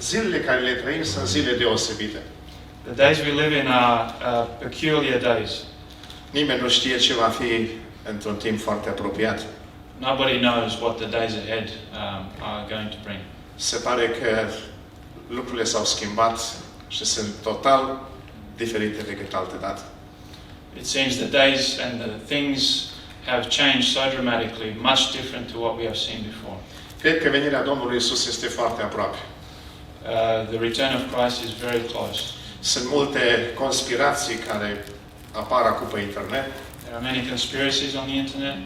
Zilele care le trăim sunt zile deosebite. The days we live in are peculiar days. Nimeni nu știe ce va fi într-un timp foarte apropiat. Nobody knows what the days ahead are going to bring. Se pare că lucrurile s-au schimbat și sunt total diferite decât altă dată. It seems the days and the things have changed so dramatically, much different to what we have seen before. Cred că venirea Domnului Isus este foarte aproape. The return of Christ is very close. Sunt multe conspirații care apar acum pe internet. There are many conspiracies on the internet.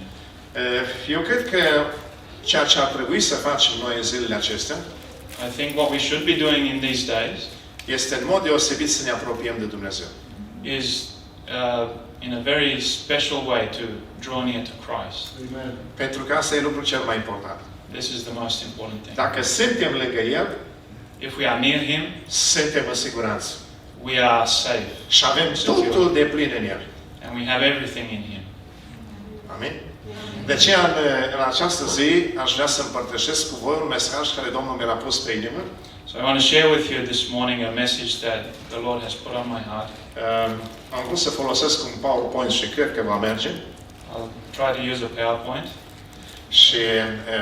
Eu cred că ceea ce ar trebui să facem noi în zilele acestea I think what we should be doing in these days este în mod deosebit să ne apropiem de Dumnezeu. is in a very special way to draw near to Christ. Amen. Pentru că asta e lucrul cel mai important. This is the most important thing. Dacă suntem lângă El, If we are near Him, suntem în siguranță. we are safe. Și avem totul de plin în El. And we have everything in Him. Amin? De aceea, în această zi, aș vrea să împărtășesc cu voi un mesaj care Domnul mi l-a pus pe inimă. So I want to share with you this morning a message that the Lord has put on my heart. Am vrut să folosesc un PowerPoint și cred că va merge. I'll try to use a PowerPoint. Și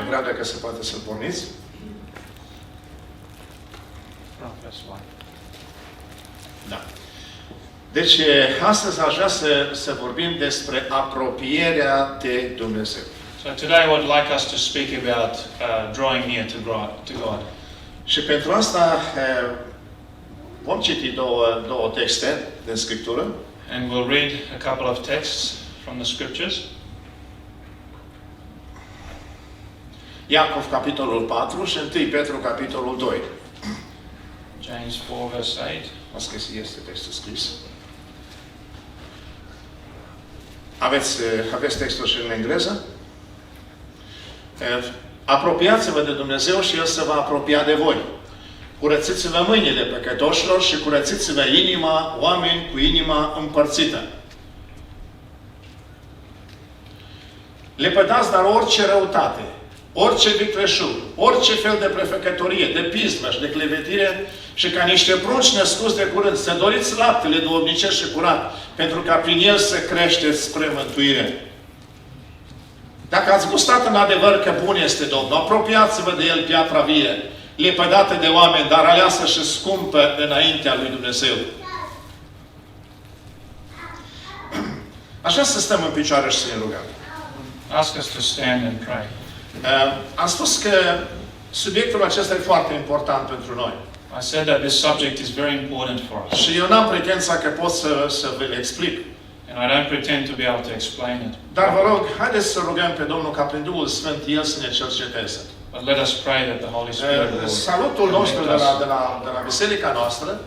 vreau dacă se poate să-l porniți. Da. Deci, astăzi aș vrea să vorbim despre apropierea de Dumnezeu. So today I would like us to speak about drawing near to God. Și pentru asta vom citi două texte din Scriptură. And we'll read a couple of texts from the Scriptures. Iacov, capitolul 4 și 1 Petru, capitolul 2. James 4, verse 8. Asta este textul scris. Aveți textul și în engleză? Apropiați-vă de Dumnezeu și El se va apropia de voi. Curățiți-vă mâinile păcătoșilor și curățiți-vă inima, oameni cu inima împărțită. Lepădați dar orice răutate, orice vicleșug, orice fel de prefăcătorie, de pismă și de clevetire și ca niște prunci născuți de curând să doriți laptele duhovnicesc și curat, pentru ca prin el să creșteți spre mântuire. Dacă ați gustat în adevăr că bun este Domnul, apropiați-vă de El, piatra vie, lepădată de oameni, dar aleasă și scumpă înaintea lui Dumnezeu. Aș vrea să stăm în picioare și să ne rugăm. Ask us to stand and pray. Am spus că subiectul acesta e foarte important pentru noi. I said that this subject is very important for us. Și eu n-am pretenția că pot să vă explic. And I don't pretend to be able to explain it. Dar vă rog, haideți să rugăm pe Domnul ca prin Duhul Sfânt El să ne cerceteze. But let us pray that the Holy Spirit will Salutul nostru connect us. de la biserica noastră,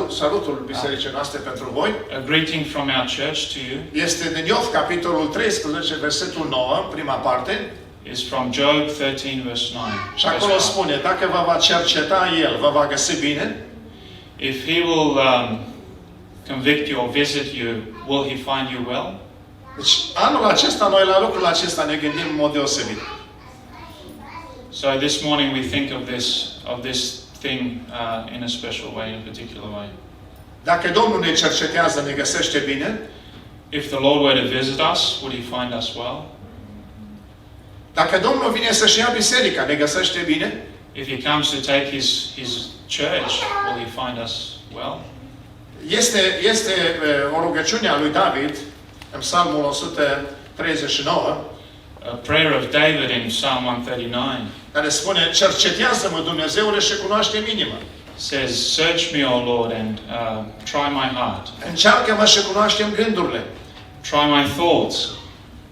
salutul bisericii noastre pentru voi, A greeting from our church to you este din Iov, capitolul 13, versetul 9, prima parte, is from Job 13, verse 9. și acolo spune, dacă vă va cerceta El, vă va găsi bine. If He will convict you or visit you, will He find you well? Deci, anul acesta, noi la lucrul acesta ne gândim în mod deosebit. So this morning we think of this thing in a special way, in a particular way. Dacă Domnul ne cercetează, ne găsește bine. If the Lord were to visit us, would He find us well? Dacă Domnul vine să-și ia biserica, ne găsește bine. If He comes to take His church, will He find us well? Este o rugăciune a lui David în Psalmul 139, A prayer of David in Psalm 139 care spune, cercetează-mă, Dumnezeule, și cunoaște-mi inima. says, "Search me, O Lord, and try my heart. Încearcă-mă și cunoaște-mi gândurile. Try my thoughts,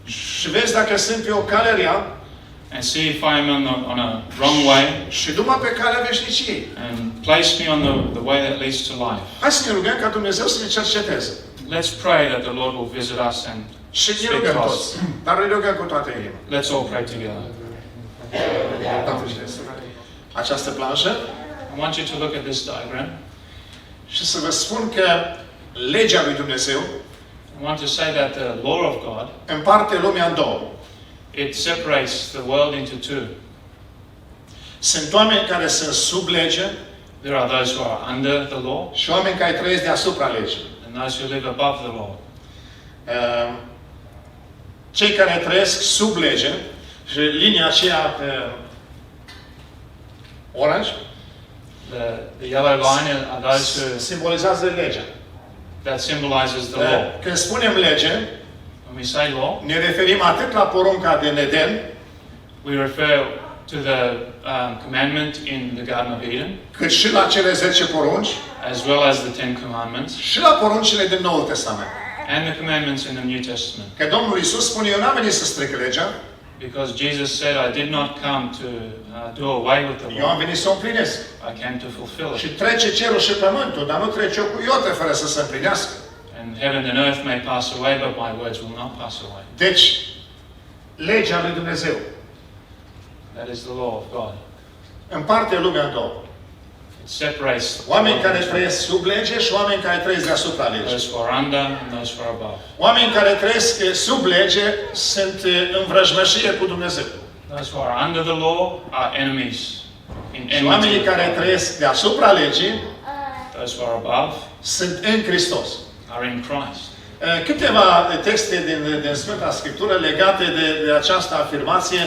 Și vezi dacă sunt pe o cale rea and see if I am on a wrong way, și du-mă pe calea veșniciei. and place me on the way that leads to life." Hai să ne rugăm ca Dumnezeu să ne cerceteze. Let's pray that the Lord will visit us and Și ne speak rugăm to toți. us. Dar ne rugăm cu toată inima. Let's all pray together. Această planșă I want you to look at this diagram. și să vă spun că legea lui Dumnezeu I want to say that the law of God, împarte lumea în două. it separates the world into two. Sunt oameni care sunt sub lege There are those who are under the law și oameni care trăiesc deasupra legii. and those who live above the law. Cei care trăiesc sub lege și linia aceea orange The yellow line are those who simbolizează legea. that symbolizes the law. Când spunem lege, When we say law, ne referim atât la porunca din Eden, we refer to the commandment in the Garden of Eden, cât și la cele 10 porunci, as well as the Ten Commandments, și la poruncile din Noul Testament. and the commandments in the New Testament. Că Domnul Iisus spune, eu n-am venit să stric legea, Because Jesus said, I did not come to do away with the eu am law, venit să o împlinesc. I came to fulfill Și it. trece cerul și pământul, dar nu trece o cuiotă fără să se împlinească. And heaven and earth may pass away, but my words will not pass away. Deci, legea lui Dumnezeu That is the law of God. împarte lumea în două. It separates Oameni care trăiesc sub lege și oameni care trăiesc deasupra legii. those who are under and those who are above. Oameni care trăiesc sub lege sunt în vrăjmășie cu Dumnezeu. Those who are under the law are enemies in Și enmity oamenii with care God. trăiesc deasupra legii Those who are above sunt în Hristos. are in Christ. Câteva texte din Sfânta Scriptură legate de această afirmație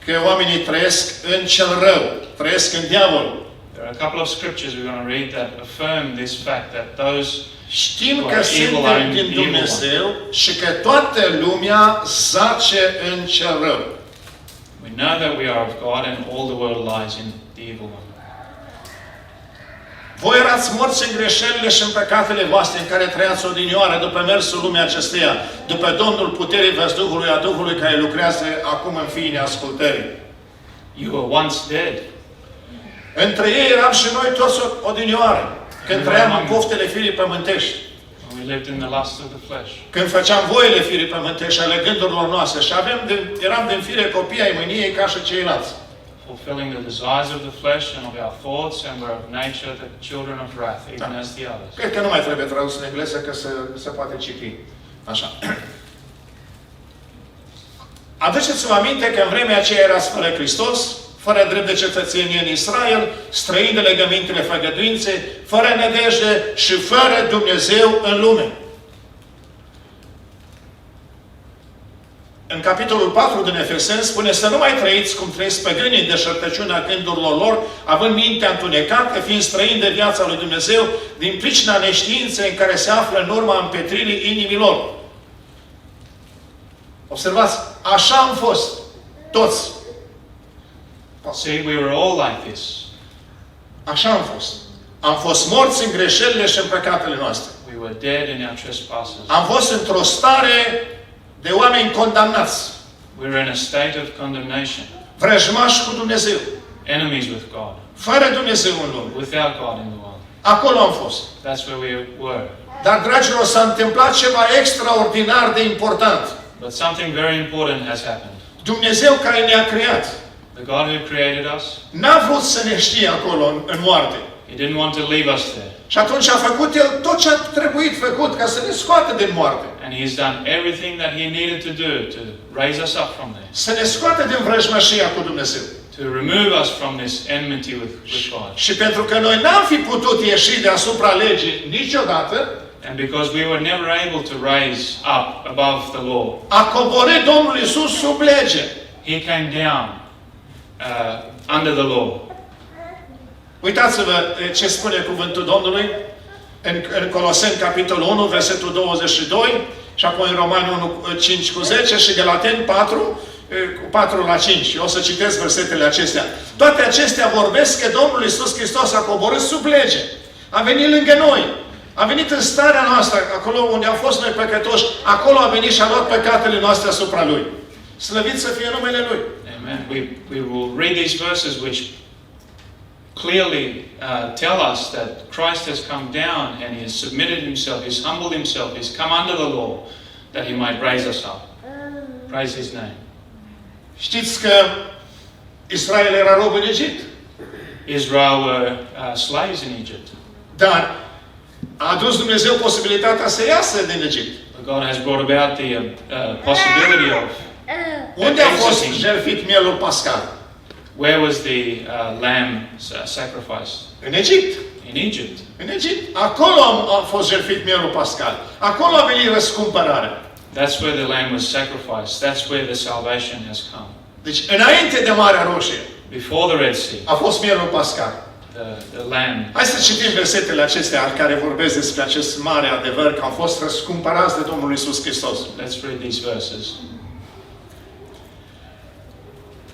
că oamenii trăiesc în cel rău, trăiesc în diavol. There are a couple of scriptures we're going to read that affirm this fact, that those Știm who că are evil are suntem in din the evil one. Dumnezeu și că toată lumea zace în cel rău. We know that we are of God and all the world lies in the evil one. Voi erați morți în greșelile și în păcatele voastre în care trăiați odinioară după mersul lumii acesteia, după Domnul puterii văzduhului, a Duhului care lucrează acum în fiii neascultării. You were once dead. Între ei eram și noi toți odinioară, când trăiam în poftele firii pământești, And we lived in the lust of the flesh. când făceam voile firii pământești și ale gândurilor noastre și eram din fire copii ai mâniei ca și ceilalți. Fulfilling the desires of the flesh and of our thoughts, and were of nature the children of wrath, even as the others. Cred că nu mai trebuie tradus în engleză, că se poate citi. Așa. Aduceți-vă aminte că în vremea aceea erați fără Hristos, fără drept de cetățenie în Israel, străini de legămintele făgăduinței, fără nădejde și fără Dumnezeu în lume. În capitolul 4 din Efeseni spune să nu mai trăiți cum trăiesc păgânii în deșertăciunea gândurilor lor, având mintea întunecată, fiind străini de viața lui Dumnezeu, din pricina neștiinței în care se află în urma împetririi inimilor. Observați, așa am fost, toți. See, we were all like this. Așa am fost. Am fost morți în greșelile și în păcatele noastre. We were dead in our trespasses. Am fost într-o stare de oameni condamnați, We were in a state of condemnation, vrăjmași cu Dumnezeu, enemies with God, fără Dumnezeu în lume. without God in the world. Acolo am fost. That's where we were. Dar, dragilor, s-a întâmplat ceva extraordinar de important. But something very important has happened. Dumnezeu care ne-a creat The God who created us, n-a vrut să ne știe acolo în moarte. He didn't want to leave us there. Și atunci a făcut El tot ce a trebuit făcut ca să ne scoată din moarte. And He's done everything that He needed to do to raise us up from there, Să ne scoată din vrăjmășia cu Dumnezeu. to remove us from this enmity with God. Și pentru că noi n-am fi putut ieși deasupra legii niciodată, And because we were never able to raise up above the law, a coborât Domnul Iisus sub lege. He came down under the law. Uitați-vă ce spune cuvântul Domnului în Coloseni, capitolul 1, versetul 22, și apoi în Romani 1, 5 cu 10 și Galateni 4, cu 4 la 5. Eu o să citesc versetele acestea. Toate acestea vorbesc că Domnul Iisus Hristos a coborât sub lege. A venit lângă noi. A venit în starea noastră, acolo unde am fost noi păcătoși, acolo a venit și a luat păcatele noastre asupra Lui. Slăvit să fie numele Lui. Amen. We will read these verses which clearly tell us that Christ has come down and He has submitted Himself, He's humbled Himself, He's come under the law that He might raise us up. Praise His name. Știți că Israel era rob în Egipt? Israel were slaves in Egypt. Dar a adus Dumnezeu posibilitatea să iasă din Egipt. But God has brought about the possibility of Unde a fost exiting. jertfit mielul pascal? Where was the lamb sacrificed? În Egipt. In Egypt. În Egipt. Acolo a fost jertfit mielul pascal. Acolo a venit răscumpărarea. That's where the lamb was sacrificed. That's where the salvation has come. Deci, înainte de Marea Roșie, Before the Red Sea, a fost mielul pascal. the lamb. Hai să citim versetele acestea care vorbesc despre acest mare adevăr că au fost răscumpărați de Domnul Iisus Hristos. Let's read these verses.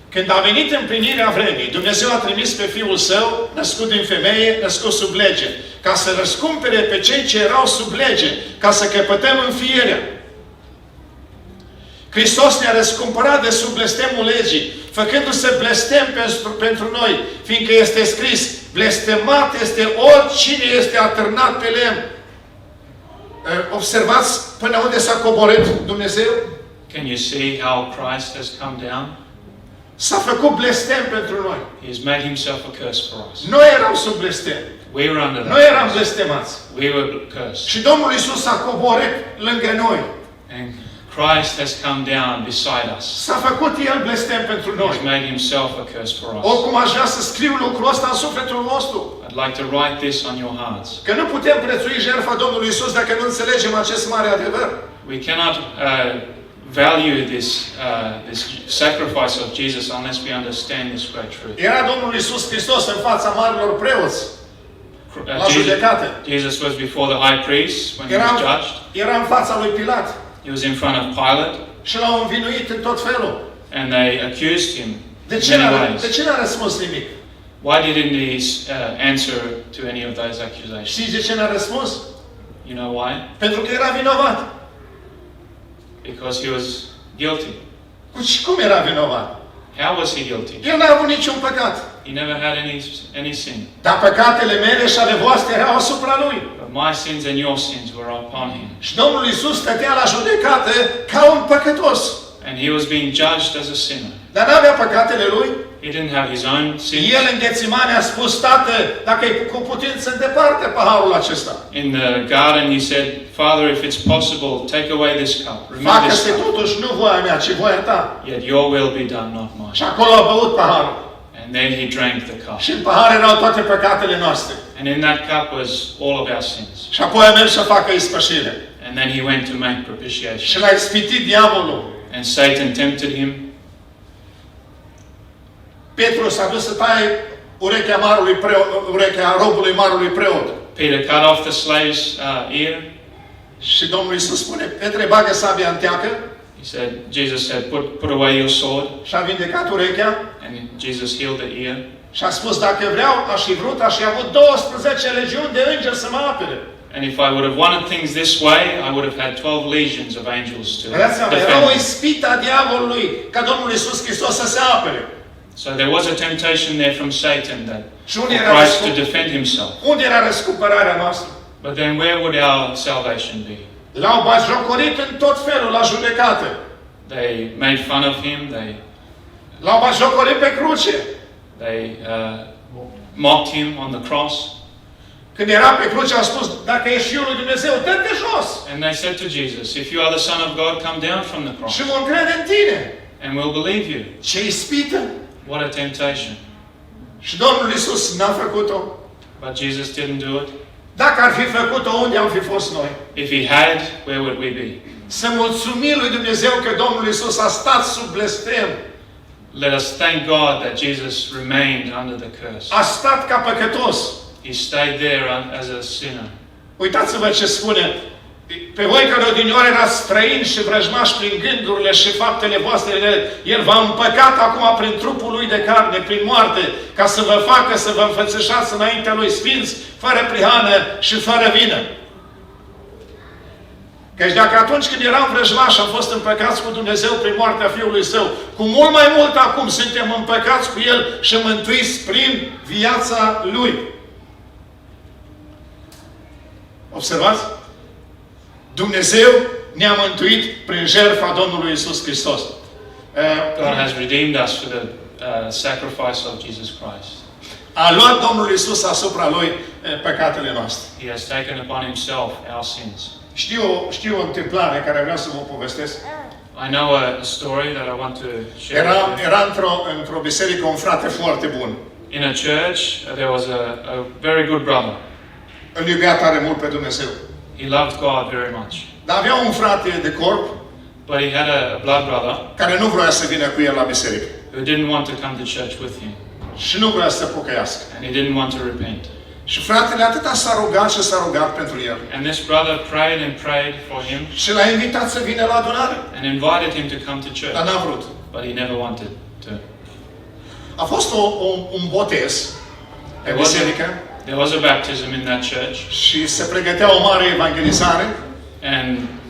Când a venit împlinirea vremii, Dumnezeu a trimis pe Fiul Său, născut din femeie, născut sub lege, ca să răscumpere pe cei ce erau sub lege, ca să căpătăm înfierea. Hristos ne-a răscumpărat de sub blestemul legii, făcându-se blestem pentru noi, fiindcă este scris, blestemat este oricine este atârnat pe lemn. Observați până unde s-a coborât Dumnezeu? Can you see how Christ has come down? S-a făcut blestem pentru noi. He has made himself a curse for us. Noi eram sub blestem. We were under Noi eram that curse. blestemați. We were cursed. Și Domnul Iisus a coborât lângă noi. And Christ has come down beside us. S-a făcut El blestem pentru He noi. has made himself a curse for us. Oricum aș vrea să scriu lucrul ăsta în sufletul nostru. I'd like to write this on your hearts. Că nu putem prețui jertfa Domnului Iisus dacă nu înțelegem acest mare adevăr. We cannot value this sacrifice of Jesus unless we understand this great truth. Era Domnul Iisus Hristos în fața marilor preoți la judecată. Jesus was before the high priest when he was judged. Era în fața lui Pilat. He was in front of Pilate, Și l-au învinuit în tot felul. and they accused him De in ce many n-a ways. răspuns nimic? Why didn't he answer to any of those accusations? Știți de ce n-a răspuns? You know why? Pentru că era vinovat. Because he was guilty. Cum era vinovat? How was he guilty? El n-a avut niciun păcat. He never had any sin. Dar păcatele mele și ale voastre erau asupra lui. But my sins and your sins were upon him. Și Domnul Iisus stătea la judecată ca un păcătos. And he was being judged as a sinner. Dar n-avea păcatele lui. He didn't have his own sins. El în Ghețimane a spus, Tată, dacă e cu putință, departe paharul acesta. In the garden he said, Father, if it's possible, take away this cup. Remove this Facă-se cup. totuși nu voia mea, ci voia ta. Yet your will be done, not mine. Și acolo a băut paharul. And then he drank the cup. Și în pahar erau toate păcatele noastre. And in that cup was all of our sins. Și apoi a mers să facă ispășire. And then he went to make Și propitiation. l-a ispitit diavolul. And Satan tempted him. Petru s-a dus să taie urechea robului marului preot. Peter cut off the slave's ear. Și Domnul Iisus spune, Petre, bagă sabia în teacă. Jesus said, put away your sword. Și a vindecat urechea. And Jesus healed the ear. Și a spus, dacă vreau, aș fi vrut, aș fi avut 12 legiuni de îngeri să mă apere. And if I would have wanted things this way, I would have had 12 legions of angels to Era o defend me. ispită a diavolului ca Domnul Iisus Hristos să se apere. So there was a temptation there from Satan that Și for unde era, Christ to defend himself. unde era răscumpărarea noastră? But then where would our salvation be? L-au batjocorit în tot felul la judecată. They made fun of him. L-au batjocorit pe cruce. They mocked him on the cross. Când era pe cruce, a spus, dacă ești Fiul lui Dumnezeu, dă-te jos And they said to Jesus, if you are the Son of God, come down from the cross și vom crede în tine. and we'll believe you. Ce ispită! What a temptation. Și Domnul Iisus n-a făcut-o. But Jesus didn't do it. Dacă ar fi făcut-o, unde am fi fost noi? If he had, where would we be? Să mulțumim lui Dumnezeu că Domnul Iisus a stat sub blestem. Let us thank God that Jesus remained under the curse. A stat ca păcătos. He stayed there as a sinner. Uitați-vă ce spune. Pe voi care odinioară erați străini și vrăjmași prin gândurile și faptele voastre, El v-a împăcat acum prin trupul Lui de carne, prin moarte, ca să vă facă să vă înfățișați înaintea Lui sfinți, fără prihană și fără vină. Căci dacă atunci când eram vrăjmași am fost împăcați cu Dumnezeu prin moartea Fiului Său, cu mult mai mult acum suntem împăcați cu El și mântuiți prin viața Lui. Observați? Dumnezeu ne-a mântuit prin jertfa Domnului Iisus Hristos. God has redeemed us for the sacrifice of Jesus Christ. A luat Domnul Iisus asupra Lui păcatele noastre. He has taken upon himself our sins. Știu o întâmplare care vreau să vă povestesc. I know a story that I want to share with you. Era într-o biserică un frate foarte bun. In a church, there was a very good brother. Îl iubea tare mult pe Dumnezeu. He loved God very much. Dar avea un frate de corp But he had a blood brother care nu vrea să vină cu el la biserică. who didn't want to come to church with him. Și nu vrea să se pocăiască. And he didn't want to repent. Și fratele atâta s-a rugat și s-a rugat pentru el. And this brother prayed and prayed for him Și l-a invitat să vină la adunare. and invited him to come to Dar church. n-a vrut. But he never wanted to. A fost un botez pe biserică There was a baptism in that church, și se pregătea o mare evangelizare and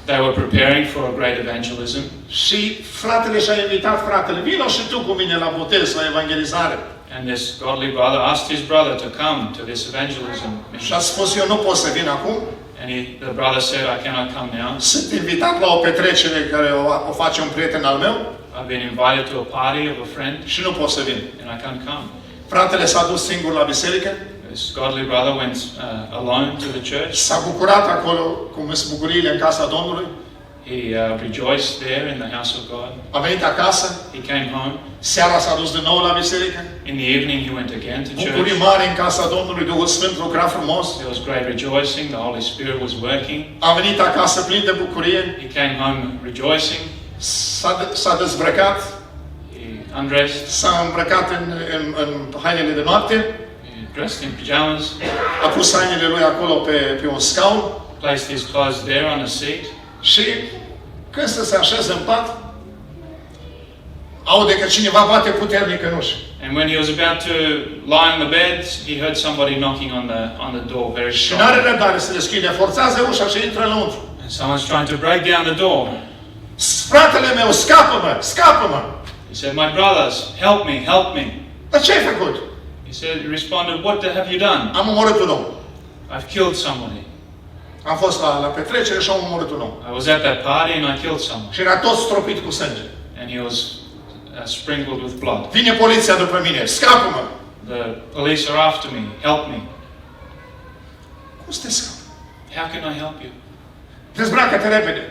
they were preparing for a great evangelism. și fratele și-a invitat fratele, vino și tu cu mine la botez, la evangelizare. And this godly brother asked his brother to come to this evangelism Și mission. a spus, eu nu pot să vin acum, And the brother said, I cannot come now. sunt invitat la o petrecere care o face un prieten al meu I've been invited to a party of a friend, și nu pot să vin. and I can't come. Fratele s-a dus singur la biserică, This godly brother went alone to the church. s-a bucurat acolo, cum sunt bucuriile în casa Domnului, He rejoiced there in the house of God. a venit acasă, He came home. seara s-a dus din nou la biserică, In the evening, he went again to bucurii church. mari în casa Domnului, Duhul Sfânt lucra frumos, There was great rejoicing. The Holy Spirit was working. a venit acasă plin de bucurie, He came home rejoicing. s-a dezbrăcat, He undressed. s-a îmbrăcat în hainele de noapte, He dressed in pajamas. a pus hainele lui acolo pe un scaun Placed his clothes there on a seat. și când se așeze în pat, aude că cineva bate puternic în ușă. And when he was about to lie on the bed, he heard somebody knocking on the door very Și n-are strong. răbdare să deschide, forțează ușa și intră înăuntru. And someone's trying to break down the door. Fratele meu, scapă-mă, scapă-mă! He said, "My brothers, help me, help me." Dar ce ai făcut? He responded, "What have you done?" Am omorât un om. "I've killed somebody. Am fost la petrecere și am omorât un om. I was at that party and I killed someone." Și era tot stropit cu sânge. And he was sprinkled with blood. Vine poliția după mine, scapă-mă! The police are after me. Help me. Cum să te scapi? How can I help you? Dezbracă-te repede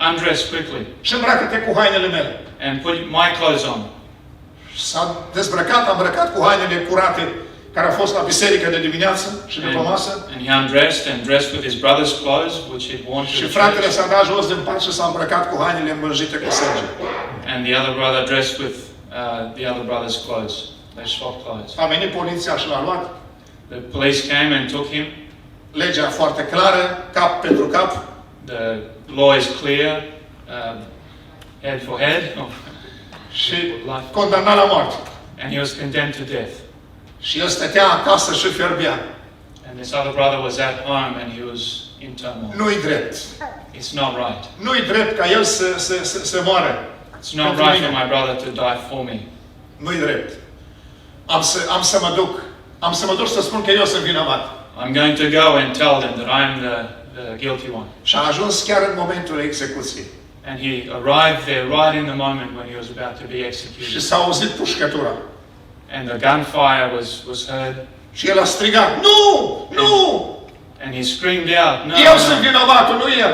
Undress quickly și îmbracă-te cu hainele mele. and put my clothes on. S-a dezbrăcat, a îmbrăcat cu hainele curate care a fost la biserică de dimineață și după masă. And he undressed and dressed with his brother's clothes, which he'd worn to Și the fratele church. s-a dat jos din pat și s-a îmbrăcat cu hainele îmbânjite cu sânge. And the other brother dressed with the other brother's clothes. They swapped clothes. A venit poliția și l-a luat. The police came and took him. Legea foarte clară, cap pentru cap. The law is clear, head for head, Și life. condamnat la moarte. And he was condemned to death. Și el stătea acasă și fierbea. And this other brother was at home and he was in turmoil. Nu-i drept. It's not right. Nu-i drept ca el să moară. It's not Pentru right mine. for my brother to die for me. Nu-i drept. Am să mă duc. Am să mă duc să spun că eu sunt vinovat. I'm going to go and tell them that I am the guilty one. Și a ajuns chiar în momentul execuției. And he arrived there right in the moment when he was about to be Și executed. s-a auzit pușcătura. And the gunfire was heard. Și el a strigat, nu! Nu! And he screamed out, "No, Eu sunt no, vinovatul, nu el!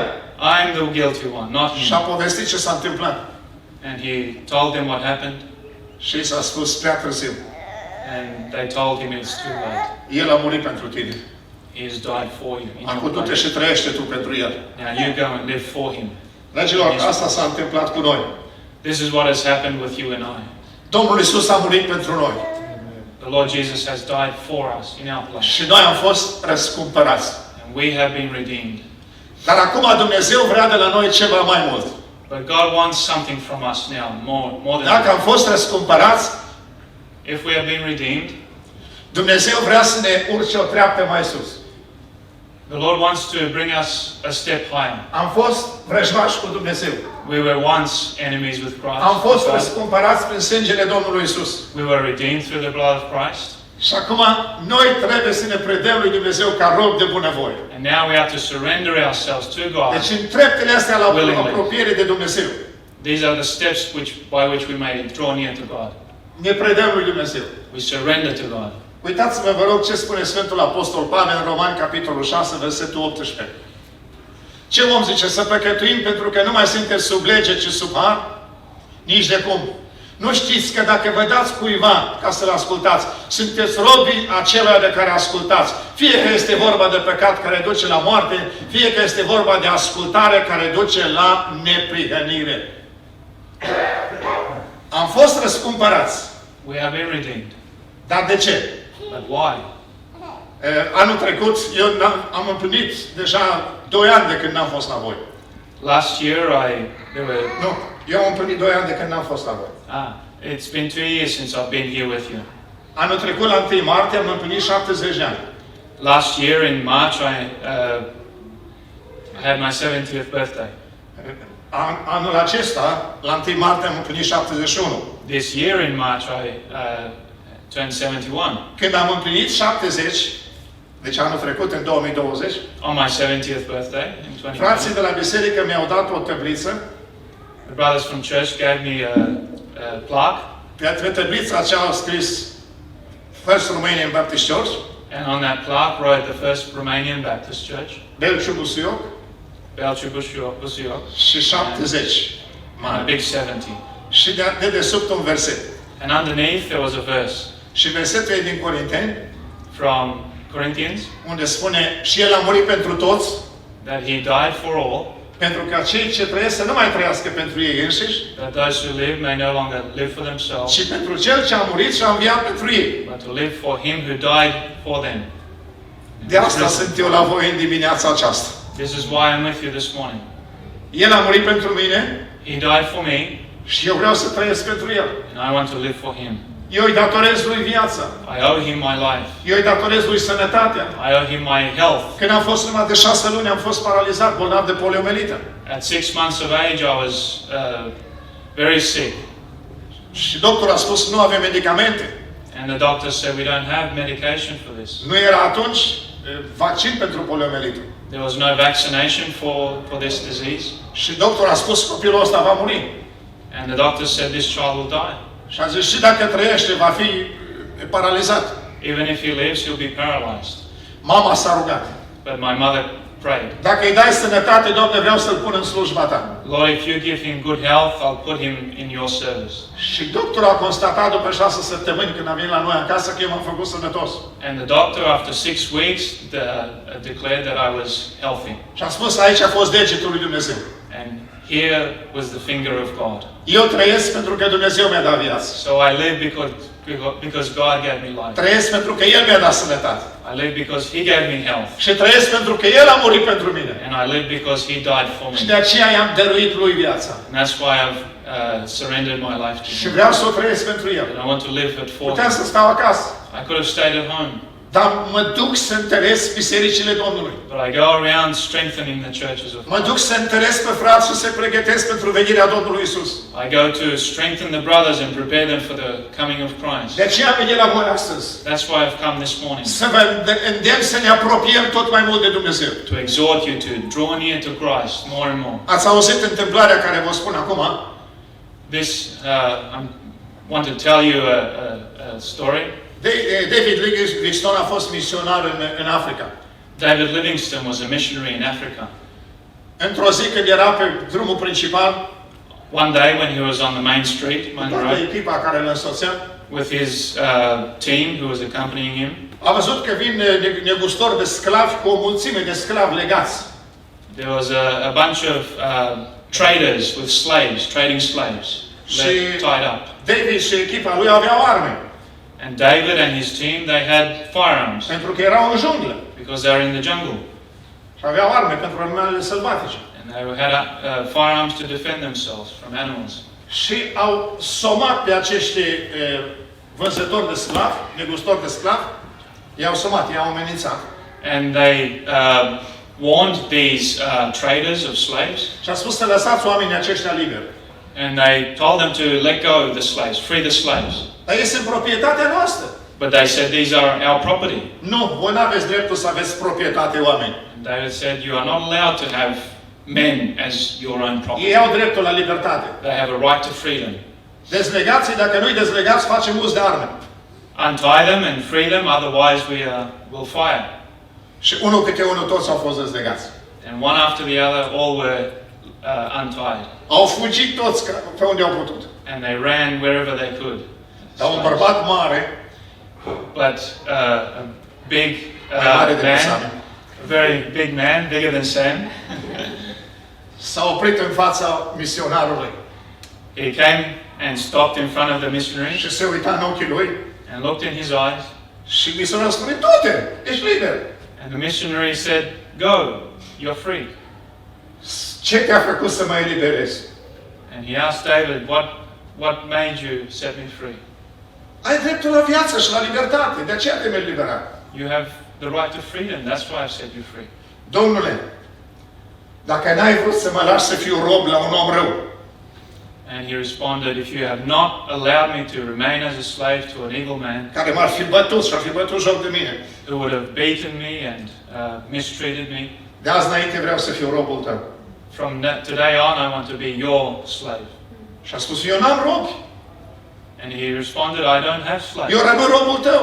I'm the guilty one, not Și a him." povestit ce s-a întâmplat. And he told them what happened. Și i s-a spus prea târziu. And they told him it's too late. El a murit pentru tine. He has died for you. in Acum your du-te place. și trăiește tu pentru el. Now you go and live for him. Dragilor, asta s-a întâmplat cu noi. This is what has happened with you and I. Domnul Iisus a murit pentru noi. The Lord Jesus has died for us in our place. Și noi am fost răscumpărați. And we have been redeemed. Dar acum Dumnezeu vrea de la noi ceva mai mult. But God wants something from us now, more than Dacă am that. fost răscumpărați, If we have been redeemed, Dumnezeu vrea să ne urce o treaptă mai sus. the Lord wants to bring us a step higher. Am fost vrăjmași cu Dumnezeu. We were once enemies with Christ. Am fost but răscumpărați prin sângele Domnului Isus. we were redeemed through the blood of Christ. Și acum noi trebuie să ne predăm lui Dumnezeu ca rob de bunăvoie. And now we have to surrender ourselves to God. Deci în treptele astea la Willingly. apropiere de Dumnezeu, These are the steps by which we may draw near to God. ne predăm lui Dumnezeu. We surrender to God. Uitați-vă, vă rog, ce spune Sfântul Apostol Pavel în Romani, capitolul 6, versetul 18. Ce vom zice? Să păcătuim pentru că nu mai sunteți sub lege, ci sub har? Nici de cum. Nu știți că dacă vă dați cuiva ca să-l ascultați, sunteți robii acelea de care ascultați. Fie că este vorba de păcat care duce la moarte, fie că este vorba de ascultare care duce la neprihănire. Am fost răscumpărați. We have been redeemed. Dar de ce? But why? Anul trecut, eu am împlinit deja 2 ani de când n-am fost la voi. Last year there were Nu, eu am împlinit 2 ani de când n-am fost la voi. it's been 2 years since I've been here with you. Anul trecut, la 1 martie, am împlinit 70 de ani. Last year in March I had my 70th birthday. Anul acesta, la 1 martie, am împlinit 71. This year in March I turned 71. Când am împlinit 70, deci anul trecut, în 2020, On my 70th birthday in 2020, frații de la biserică mi-au dat o tabliță. the brothers from church gave me a plaque, Pe tablița aceea au scris First Romanian Baptist Church, and on that plaque wrote the First Romanian Baptist Church, Belciu Busuioc Belciu Busuioc, și 70. and a big 70. Și de dedesubt un verset. And underneath there was a verse Și versetul e din Corinteni, from Corinthians unde spune, și El a murit pentru toți, that he died for all, pentru ca cei ce trăiesc să nu mai trăiască pentru ei înșiși, that those who live may no longer live for themselves, ci pentru Cel ce a murit și a înviat pentru ei. but to live for him who died for them. De asta sunt eu la voi în dimineața aceasta. This is why I'm with you this morning. El a murit pentru mine He died for me, și eu vreau să trăiesc pentru El. and I want to live for him. Eu îi datorez lui viața. I owe him my life. Eu îi datorez lui sănătatea. I owe him my health. Când am fost numai de 6 luni, am fost paralizat, bolnav de poliomelită. At 6 months of age, I was very sick, Și doctorul a spus, nu avem medicamente. and the doctor said we don't have medication for this. Nu era atunci vaccin pentru poliomelită. There was no vaccination for this disease, Și doctorul a spus, copilul ăsta va muri. and the doctor said this child will die. Și a zis, și dacă trăiește, va fi paralizat. Even if he lives, he'll be paralyzed. Mama s-a rugat. But my mother prayed, Dacă îi dai sănătate, Doamne, vreau să-l pun în slujba Ta. Lord, if you give him good health, I'll put him in your service. Și doctorul a constatat după 6 săptămâni când a venit la noi acasă că eu m-am făcut sănătos. And the doctor, after 6 weeks, declared that I was healthy. Și a spus, aici a fost degetul lui Dumnezeu. And here was the finger of God. Eu trăiesc pentru că Dumnezeu mi-a dat viață. So I live because God gave me life. Trăiesc pentru că El mi-a dat sănătate. I live because He gave me health. Și trăiesc pentru că El a murit pentru mine. And I live because He died for Și me. de aceea i-am dăruit Lui viața. And that's why I've surrendered my life to Și Him. vreau să o trăiesc pentru El. And I want to live it for Puteam Him. să stau acasă. I could have stayed at home, Dar mă duc să întăresc bisericile Domnului. but I go around strengthening the churches of Mă duc să întăresc pe frați și să pregătesc pentru venirea Domnului Isus. I go to strengthen the brothers and prepare them for the coming of Christ. De aceea am venit la voi astăzi. That's why I've come this morning, Să vă îndemn să ne apropiem tot mai mult de Dumnezeu. to exhort you to draw near to Christ more and more. Ați auzit întâmplarea care vă spun acum? This, I want to tell you a story. David Livingstone a fost misionar în Africa. David Livingstone was a missionary in Africa. Într-o zi când era pe drumul principal, One day when he was on the main street, main toată road, echipa care îl însoțea, with his team who was accompanying him, a văzut că vin negustori de sclavi cu o mulțime de sclavi legați. there was a bunch of traders with slaves, trading slaves, tied up. David și echipa lui aveau arme, And David and his team, they had firearms pentru că erau în junglă because they were in the jungle. și aveau arme pentru animalele sălbatice. And they had firearms to defend themselves from animals. Și au somat pe acești vânzători de sclavi, negustori de sclavi, i-au somat, i-au amenințat. And they warned these traders of slaves, Și a spus să lăsați oamenii aceștia liberi. and they told them to let go of the slaves, free the slaves. Dar este în proprietatea noastră. But they said, these are our property. Nu, voi nu aveți dreptul să aveți proprietate oameni. And David said, you are not allowed to have men as your own property. Ei au dreptul la libertate. They have a right to freedom. Dezlegați-i, dacă nu-i dezlegați, facem uz de arme. Untie them and free them, otherwise we will fire. Și unul câte unul toți au fost dezlegați. And one after the other, all were untied. Au fugit toți pe unde au putut. And they ran wherever they could. Dar un bărbat mare, But a big mai mare decât man, Sam, a very big man, bigger than Sam, s-a oprit în fața misionarului he came and stopped in front of the missionary și se uita în ochii lui and looked in his eyes. și misionarul spune, du-te, ești liber. And the missionary said, "Go, you're free." Ce te-a făcut să mă eliberezi? And he asked David, what made you set me free? Ai dreptul la viață și la libertate, de aceea te-mi elibera. You have the right to freedom. That's why I've set you free. Domnule, dacă n-ai vrut să mă lași să fiu rob la un om rău, And he responded, "If you have not allowed me to remain as a slave to an evil man care m-ar fi bătut și ar fi bătut joc de mine, who would have beaten me and mistreated me, de azi înainte vreau să fiu robul tău. from today on I want to be your slave." Și a spus, eu n-am robi, And he responded, "I don't have slaves." eu rămân robul tău.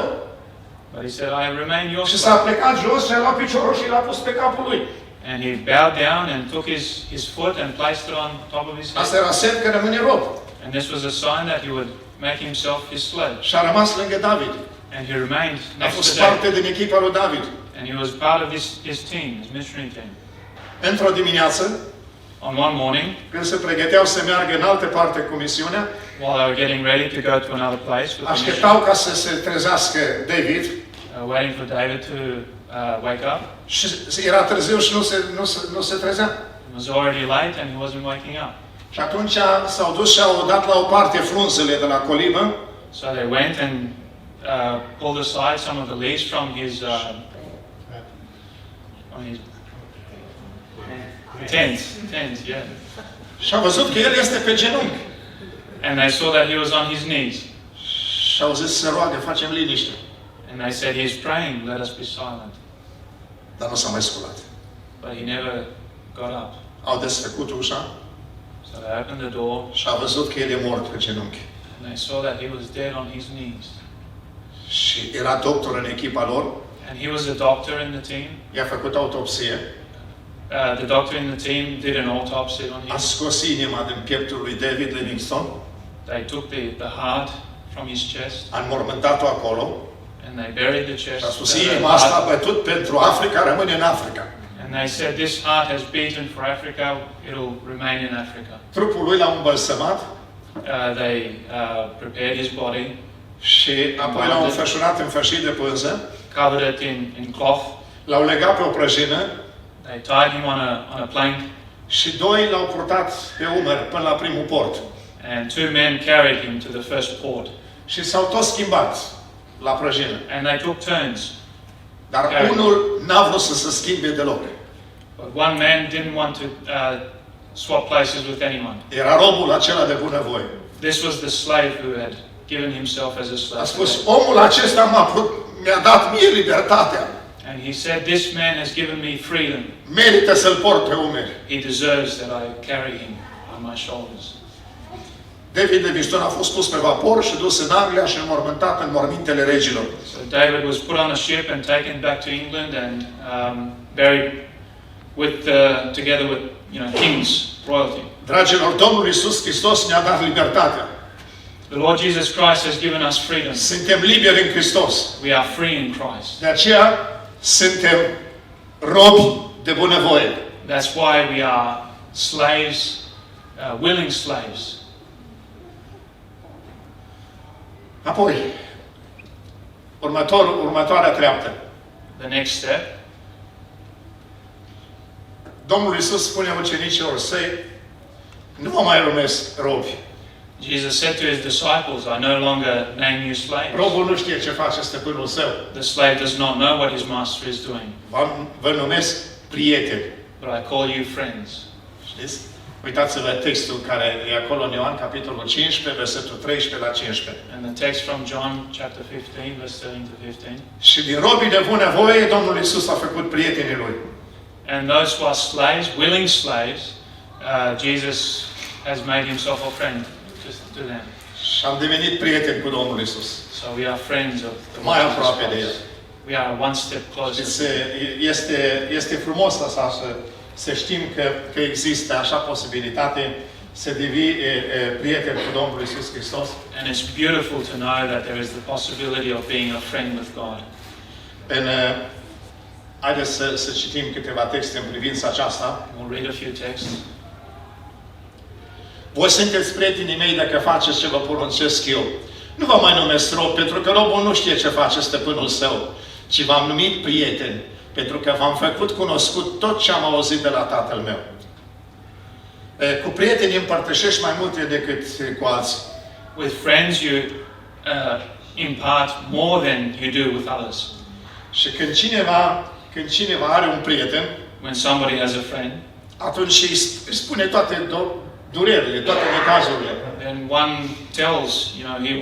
But he said, "I remain your Și s-a slave." plecat jos și a luat piciorul și l-a pus pe capul lui. And he bowed down and took his foot and placed it on top of his Asta head. era semn că rămâne rob. And this was a sign that he would make himself his slave. Și a rămas lângă David. And he remained A next fost to David. parte din echipa lui David. And he was part of his team, his missionary team. Într-o dimineață, On one morning, când se pregăteau să meargă în altă parte cu misiunea, while they were getting ready to go to another place with the mission, așteptau ca să se trezească David waiting for David to wake up. și era târziu și nu se trezea. It was already late and he wasn't waking up. Și atunci s-au dus și au dat la o parte frunzele de la colibă So they went and pulled aside some of the leaves from his tent, yeah. și au văzut că el este pe genunchi. And they saw that he was on his knees. Și au zis să roagă, facem liniște. And they said, "He's praying, let us be silent." Dar nu s-a mai sculat. But he never got up. Au desfăcut ușa So they opened the door și au văzut că el e mort pe genunchi. and they saw that he was dead on his knees. Și era doctor în echipa lor, And he was a doctor in the team. i-a făcut autopsie, The doctor in the team did an autopsy on a him. scos inima din pieptul lui David Livingstone, They took the heart from his chest a înmormântat-o acolo and they buried the și chest. a spus, the inima asta a heart. bătut pentru Africa, rămâne în Africa. And they said, "This heart has beaten for Africa, it'll remain in Africa." Trupul lui l-au îmbălsămat They prepared his body, și apoi l-au înfășurat în fășii de pânză, covered it in cloth. l-au legat pe o prăjină They tied him on a plank, și doi l-au purtat pe umăr până la primul port. and two men carried him to the first port. Și s-au tot schimbat la prăjină. And they took turns. Dar unul n-a vrut să se schimbe deloc. But one man didn't want to swap places with anyone. Era robul acela de bunăvoie. This was the slave who had given himself as a slave. A spus, omul acesta mi-a dat mie libertatea. And he said, "This man has given me freedom. Merită să-l port pe umeri. He deserves that I carry him on my shoulders." David Livingstone a fost pus pe vapor și dus în Anglia și înmormântat în mormintele regilor. So David was put on a ship and taken back to England and buried together with kings, royalty. Dragilor, Domnul Iisus Hristos ne-a dat libertatea. The Lord Jesus Christ has given us freedom. Suntem liberi în Hristos. We are free in Christ. De aceea suntem robi de bunăvoie. That's why we are slaves, willing slaves. Apoi, următoarea treaptă. The next step, Domnul Iisus spune ucenicilor săi, nu mă mai numesc robi. Jesus said to his disciples, "I no longer name you slaves." Robul nu știe ce face stăpânul său. The slave does not know what his master is doing, Vă numesc prieteni. but I call you friends. Știți? Uitați-vă textul care e acolo în Ioan, capitolul 15, versetul 13 la 15. And the text from John chapter 15, verse 13 to 15. Și din robii de bunăvoie, Domnul Iisus a făcut prietenii Lui. And those who are slaves, willing slaves, Jesus has made himself a friend to them. Și am devenit prieteni cu Domnul Iisus. So we are friends of the Mai Lord Jesus aproape de Christ. El. We are one step closer. Este frumos asta să să știm că există așa posibilitate să devii prieten cu Domnul Iisus Hristos. And it's beautiful to know that there is the possibility of being a friend with God. Haideți să citim câteva texte în privința aceasta. We'll read a few texts. Voi sunteți prietenii mei dacă faceți ce vă poruncesc eu. Nu vă mai numesc rob, pentru că robul nu știe ce face stăpânul său, ci v-am numit prieteni, pentru că v-am făcut cunoscut tot ce am auzit de la tatăl meu. Cu prietenii împărtășești mai multe decât cu alții. With friends you impart more than you do with others. Și când cineva are un prieten, When somebody has a friend, atunci îi spune toate durerile, toate necazurile. then one tells,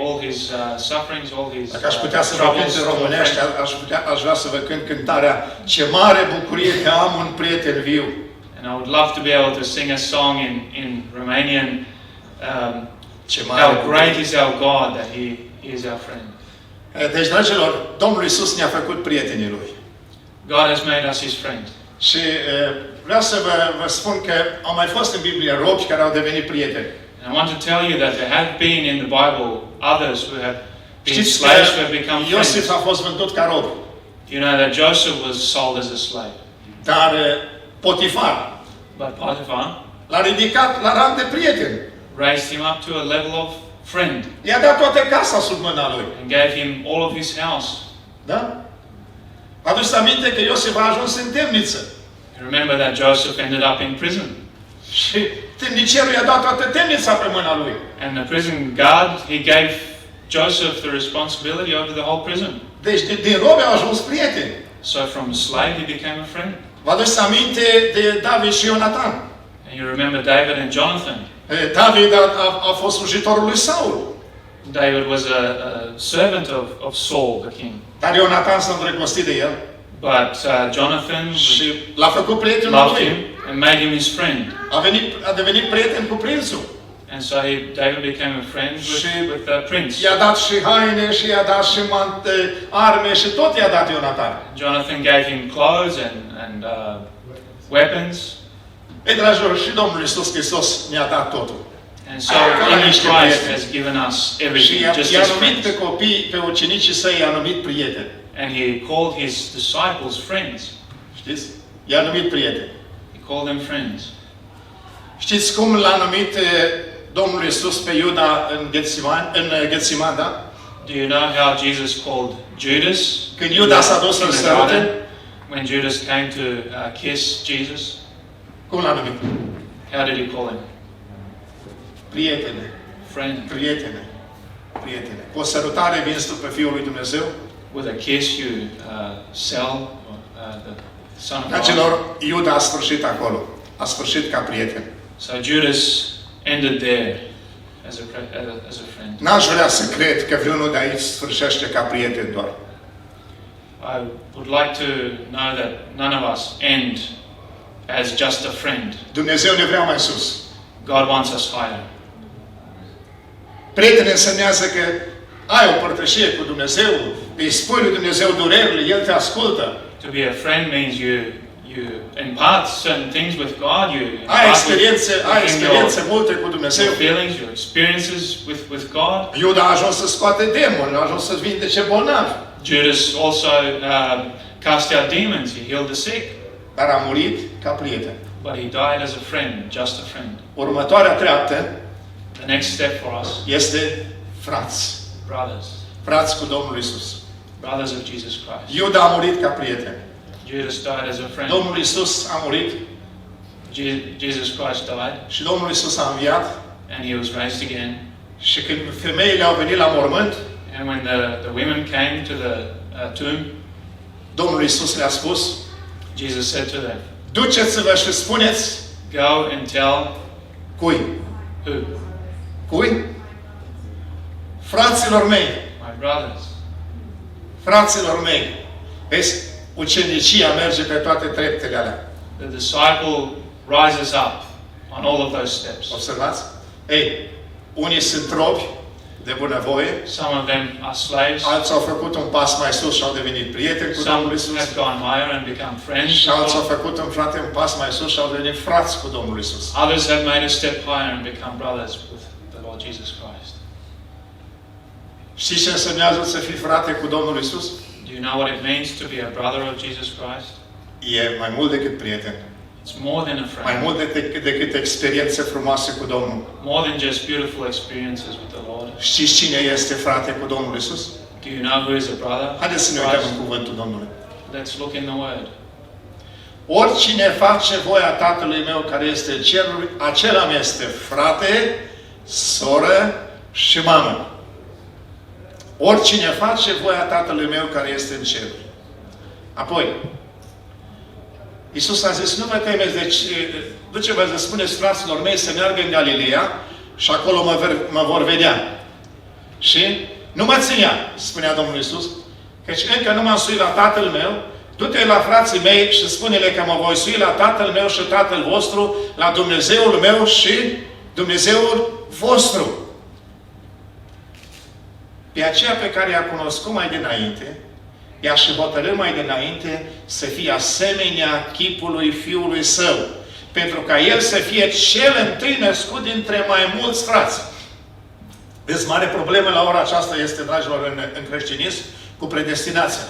all his sufferings, all his Dacă aș putea să vă troubles cânt to în a românește, friend. aș vrea să vă cânt cântarea Ce mare bucurie că am un prieten viu. And I would love to be able to sing a song in Romanian. Ce mare How bucurie. great is our God that He is our friend. Deci, dragilor, Domnul Iisus ne-a făcut prietenii Lui. God has made us His friend. Și vreau să vă spun că au mai fost în Biblie robi care au devenit prieteni. And I want to tell you that there have been in the Bible others who have been Știți slaves who have că become Iosif friends. a fost vândut ca rob, You know that Joseph was sold as a slave. dar Potifar But Potiphar l-a ridicat la rang de prieten. raised him up to a level of friend I-a dat toată casa sub mâna lui. and gave him all of his house. Da? Aduceți aminte că Iosif a ajuns în temniță. You remember that Joseph ended up in prison. Și temnicerul i-a dat toată temnița pe mâna lui. And the prison guard, he gave Joseph the responsibility over the whole prison. Deci din robi au ajuns prieteni. So from a slave, he became a friend. Vă aduceți aminte de David și Ionatan. And you remember David and Jonathan. David a fost slujitorul lui Saul. David was a servant of Saul, the king. Dar Ionatan s-a îndrăgostit de el But Jonathan și l-a făcut prietenul loved him lui. and made him his friend. A devenit prieten cu prințul. And so David became a friend with the prince. I-a dat și haine și i-a dat și arme și tot i-a dat Ionatan. Jonathan gave him clothes and weapons. Ei, dragilor, și Domnul Iisus Hristos ne-a dat totul. And so in Christ has given us Și everything, just i-a as numit pe friends. copii, pe ucenicii săi, i-a numit prieteni. And he called his disciples friends. Știți? I-a numit prieteni. He called them friends. Știți cum l-a numit Domnul Iisus pe Iuda în Ghețiman, da? Do you know how Jesus called Judas? Când Iuda s-a dus in în the sărute, garden? When Judas came to kiss Jesus, cum l-a numit? how did he call him? Prietene, Friend. prietene, prietene. Cu o sărutare vinzi tu pe Fiul lui Dumnezeu? With a kiss you sell the Son of God. Dragilor, Iuda a sfârșit acolo. A sfârșit ca prieten. So Judas ended there as a friend. N-aș vrea să cred că vreunul de aici sfârșește ca prieten doar. I would like to know that none of us end as just a friend. Dumnezeu ne vrea mai sus. God wants us higher. Prietene însemnează că ai o părtășie cu Dumnezeu, îi spui lui Dumnezeu durerile, El te ascultă. To be a friend means you impart certain things with God. You Ai impart experiențe multe cu Dumnezeu. your feelings, your experiences with God. Iuda a ajuns să scoate demoni, a ajuns să vindece bolnavi. Judas also cast out demons. He healed the sick. Dar a murit ca prieten. But he died as a friend, just a friend. Următoarea treaptă The next step for us, este frați. brothers, Frați cu Domnul Isus. brothers of Jesus Christ. Iuda a murit ca prieten. Judas died as a friend. Domnul Isus a murit Jesus Christ died, și Domnul Isus a înviat. and he was raised again. Și când femeile au venit la mormânt, And when the women came to the tomb, Domnul Isus le-a spus, Jesus said to them, duceți-vă și spuneți "Go and tell cui? who? Cui? Fraților mei, My brothers." fraților mei. Vezi, ucenicia merge pe toate treptele alea. The disciple rises up on all of those steps. Observați? Ei, unii sunt robi, de bunăvoie, Some of them are slaves. alții au făcut un pas mai sus și au devenit prieteni cu Some Domnul Isus. have gone higher and become friends. Și alții au făcut un pas mai sus și au devenit frați cu Domnul Isus. Others have made a step higher and become brothers with the Lord Jesus Christ. Știți ce însemnează să fii frate cu Domnul Isus? Do you know what it means to be a brother of Jesus Christ? E mai mult decât prieten. It's more than a Mai friend. mult decât experiențe frumoase cu Domnul. More than just beautiful experiences with the Lord. Știți cine este frate cu Domnul Isus? Do you know who is a brother? Haideți să ne of uităm Christ? în cuvântul Domnului. Let's look in the Word. Oricine face voia Tatălui meu care este în ceruri, acela mi este frate, soră și mamă. Oricine face voia Tatălui meu care este în ceruri. Apoi, Iisus a zis, nu vă temeți, deci duce-vă să spuneți fraților mei să meargă în Galileea și acolo mă vor vedea. Și nu mă ținea, spunea Domnul Iisus, căci încă nu m-am suit la Tatăl meu, du-te la frații mei și spune-le că mă voi sui la Tatăl meu și Tatăl vostru, la Dumnezeul meu și Dumnezeul vostru. Pe aceea pe care i-a cunoscut mai dinainte, i-a și hotărât mai dinainte să fie asemenea chipului Fiului Său, pentru ca El să fie cel întâi născut dintre mai mulți frați. Vezi, mare problemă la ora aceasta este, dragilor, în creștinism, cu predestinația.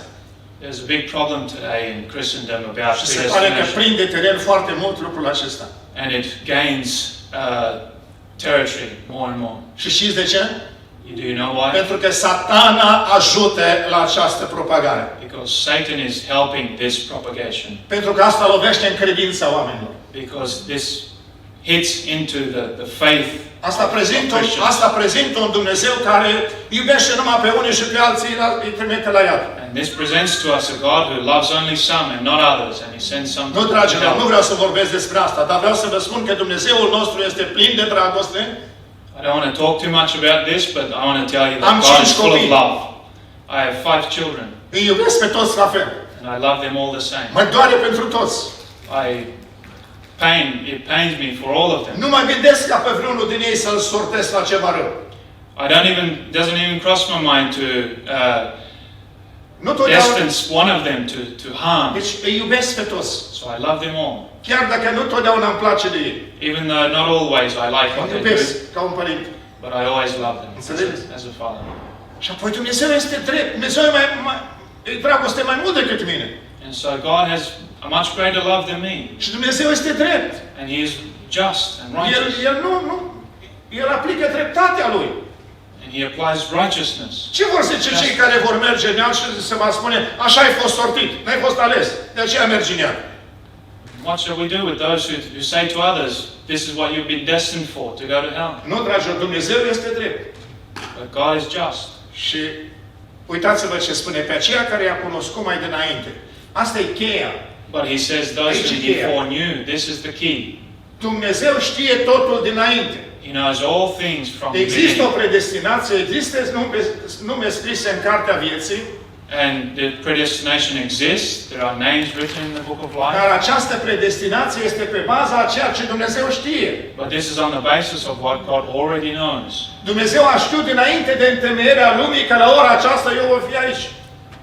There's a big problem today in Christendom about Și se pare că predestination. prinde teren foarte mult lucrul acesta. And it gains territory more and more. Și știți de ce? Do you know why? Pentru că Satana ajută la această propagare. Because Satan is helping this propagation. Pentru că asta lovește în credința oamenilor. Because this hits into the faith Asta prezintă un Dumnezeu care iubește numai pe unii și pe alții îi trimite la iad. And this presents to us a God who loves only some and not others, and He sends some Nu, to dragilor, nu help. vreau să vorbesc despre asta, dar vreau să vă spun că Dumnezeul nostru este plin de dragoste. I don't want to talk too much about this, but I want to tell you Am that God is 5 full of copii. love. I have 5 children, Îi iubesc pe toți la fel. and I love them all the same. Mă doare pentru toți. It pains me for all of them. Nu mă gândesc ca pe vreunul din ei să-l sortesc la ceva rău. Doesn't even cross my mind to Nu totdeauna. distance one of them to harm. Deci îi iubesc pe toți. So I love them all. Chiar dacă nu totdeauna îmi place de ei. Even though not always I like what Îi they iubesc do, ca un părinte. but I always love them Înțelegeți? as a father. Și apoi Dumnezeu este drept. Dumnezeu e dragoste mai mult decât mine. And so God has a much greater love than me. Și Dumnezeu este drept. And He is just and righteous. El aplică dreptatea Lui. And He applies righteousness. Ce vor zice cei care vor merge în iad și se va spune, așa ai fost sortit, n-ai fost ales, de aceea mergi în iad. What shall we do with those who say to others, this is what you've been destined for, to go to hell? Nu, dragilor, Dumnezeu este drept. But God is just. Și uitați-vă ce spune, pe aceea care i-a cunoscut mai dinainte. Asta e cheia. But He says those whom He Aici e cheia. foreknew, this is the key. Dumnezeu știe totul dinainte. He knows all things from the Există o beginning. predestinație, există nume scrise în Cartea Vieții, And the predestination exists. There are names written in the book of life. dar această predestinație este pe baza a ceea ce Dumnezeu știe. But this is on the basis of what God already knows. Dumnezeu a știut dinainte de întemeierea lumii că la ora aceasta eu voi fi aici.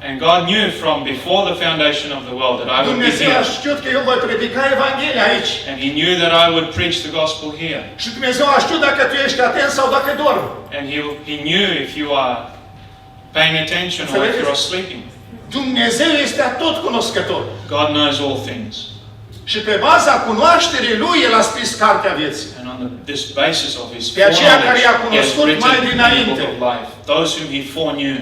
And God knew from before the foundation of the world that I would be Dumnezeu a here. știut că eu voi predica Evanghelia aici. And He knew that I would preach the gospel here. Și Dumnezeu a știut dacă tu ești atent sau dacă dormi. And He knew if you are paying attention or if you are sleeping. Dumnezeu este atot cunoscător. God knows all things. Și pe baza cunoașterii Lui, El a scris Cartea Vieții. And on this basis of His Pe aceea care i-a foreknowledge, He has cunoscut mai written in the dinainte. book of life. Those whom He foreknew.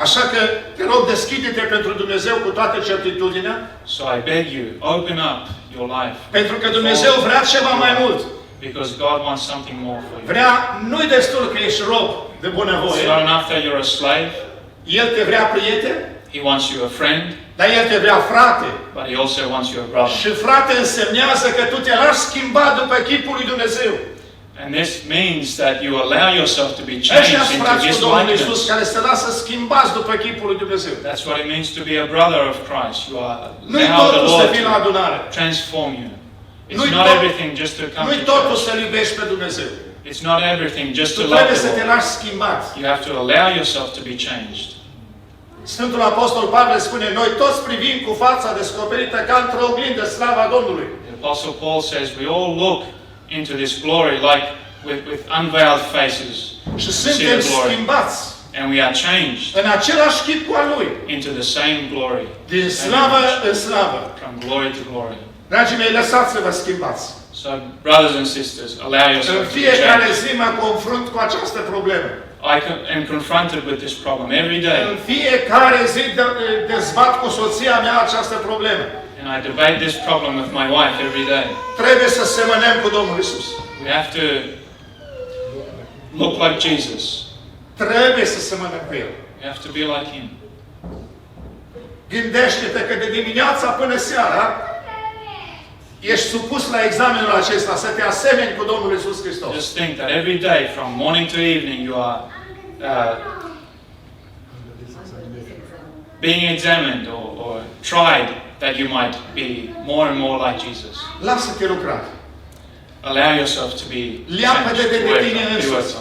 Așa că te rog, deschide-te pentru Dumnezeu cu toată certitudinea. So I beg you, open up your life. Pentru că Dumnezeu vrea ceva mai mult. Because God wants something more for you. Vrea, nu-i destul că ești rob de It's bunăvoie. not enough that you're a slave. El te vrea prieten, He wants you a friend, dar El te vrea frate. but He also wants you a brother. Și frate însemnează că tu te lași schimba după chipul lui Dumnezeu. And this means that you allow yourself to be Ăștia changed sunt into frați His cu Domnul Iisus likeness. care se lasă schimbați după chipul lui Dumnezeu. That's what it means to be a brother of Christ. You are Nu-i allow the totul să Lord fii la to adunare. transform you. It's Nu-i not tot- everything just to come Nu-i to totul church. să-L iubești pe Dumnezeu. It's not everything just Tu to love trebuie să the te Lord. lași schimbat. You have to allow yourself to be changed. Sfântul Apostol Pavel spune, noi toți privim cu fața descoperită ca într-o oglindă slava Domnului. The Apostle Paul says we all look into this glory like with unveiled faces Și to see suntem the glory. schimbați And we are changed în același chip cu al Lui. into the same glory. Din slavă în slavă. From glory to glory. Dragii mei, lăsați-vă schimbați. So, brothers and sisters, allow În yourself to be fiecare changed. zi mă confrunt cu această problemă. am confronted with this problem every În day. fiecare zi dezbat cu soția mea această problemă. And I debate this problem with my wife every day. Trebuie să semănăm cu Domnul Isus. We have to look like Jesus. Trebuie să semănăm cu El. We have to be like Him. Gândește-te că de dimineața până seara ești supus la examenul acesta, să te asemeni cu Domnul Isus Hristos. Just think that every day, from morning to evening, you are being examined or tried that you might be more and more like Jesus. Lasă-te lucrat. Allow yourself to be Leapă-te de changed. tine însuți.